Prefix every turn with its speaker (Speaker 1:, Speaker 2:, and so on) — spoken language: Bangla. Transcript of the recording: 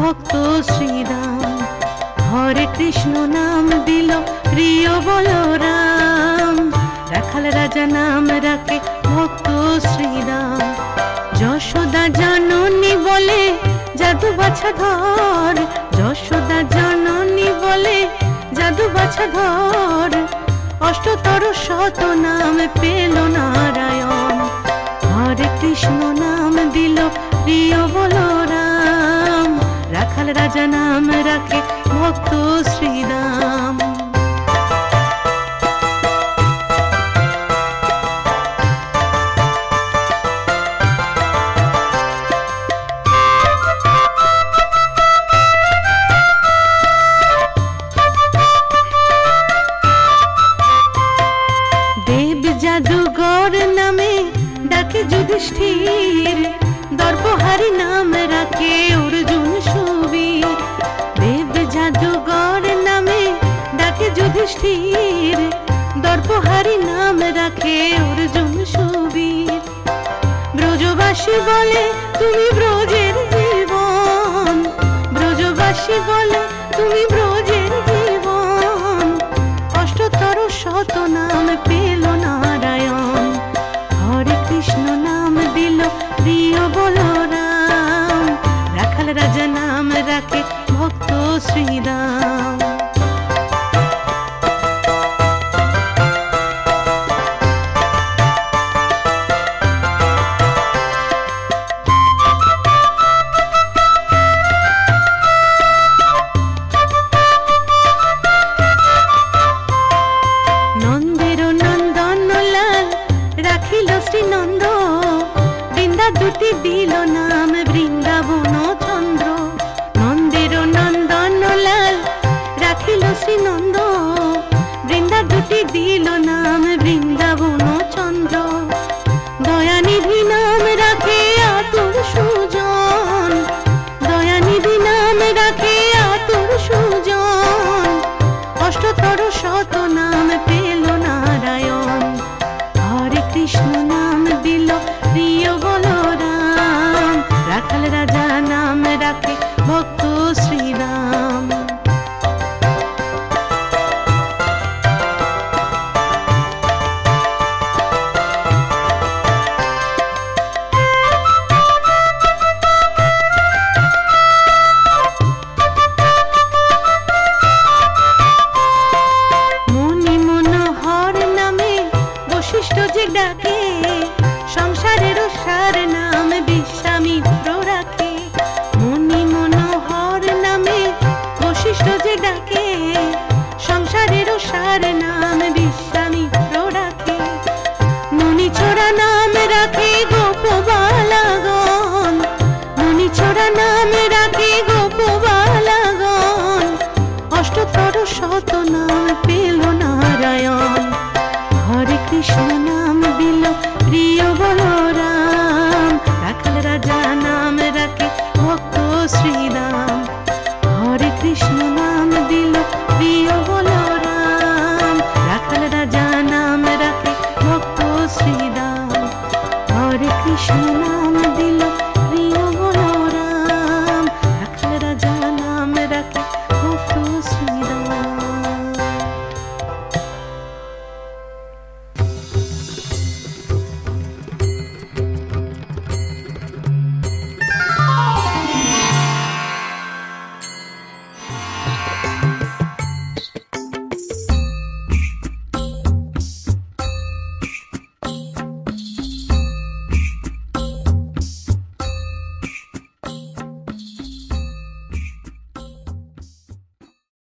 Speaker 1: ভক্ত শ্রীরাম। হরে কৃষ্ণ নাম দিল প্রিয় বলরাম, রাখাল রাজা নাম রাখে ভক্ত শ্রীরাম। যশোদা জননী বলে জাদু বাছা ধর, যশোদা জননী বলে জাদু বাছা ধর। অষ্টতর শত নাম পেল নারায়ণ, হরে কৃষ্ণ নাম দিল প্রিয় বলরাম, রাখাল রাজা নাম রাখে ভক্ত শ্রীরাম। দেব জাদুঘর নামে ডাকে যুধিষ্ঠির, দর্পহারি নাম রাখে অর্জুন সুবীর। দেব জাদুঘর নামে ডাকে যুধিষ্ঠির, দর্পহারি নাম রাখে অর্জুন সুবীর। ব্রজবাসী বলে তুমি ব্রজের জীবন, ব্রজবাসী বলে তুমি ব্রজের জীবন। অষ্টতর শত নাম পেল নারায়ণ, হরে কৃষ্ণ নাম দিল প্রিয় বলরাম, রাখাল রাজা নাম রাখে ভক্ত শ্রীরাম। নন্দের নন্দন লাল রাখিল শ্রীনন্দ, বৃন্দা দুটি দিল নাম বৃন্দাবন চন্দ্র। নন্দের নন্দন লাল রাখিল শ্রীনন্দ, বৃন্দা দুটি দিল নাম বৃন্দাবন চন্দ্র। দয়ানিধি নাম রাখে আতুর সুজন, দয়ানিধি নাম রাখে আতুর সুজন। অষ্টতর শত নাম পেল নারায়ণ, হরে কৃষ্ণ নাম দিল প্রিয় বলরাম, রাখাল রাজা নাম রাখে ভক্ত শ্রীরাম। মনি মনোহর নামে বশিষ্ঠ যে ডাকে, সংসারের সার নাম বিশ্বামিত্র রাখে। মনি মনোহর নামে বশিষ্ঠ যে ডাকে, সংসারের সার নাম বিশ্বামিত্র রাখে। মুনি ছোড়া নাম রাখে গোপবালাগণ, মুনি ছোড়া নাম রাখে গোপবালাগণ। অষ্টতর শত নাম পেল নারায়ণ, হরে কৃষ্ণ নাম দিল প্রিয় বলরাম, রাখাল রাজা নাম রাখে ভক্ত শ্রীরাম। হরে কৃষ্ণ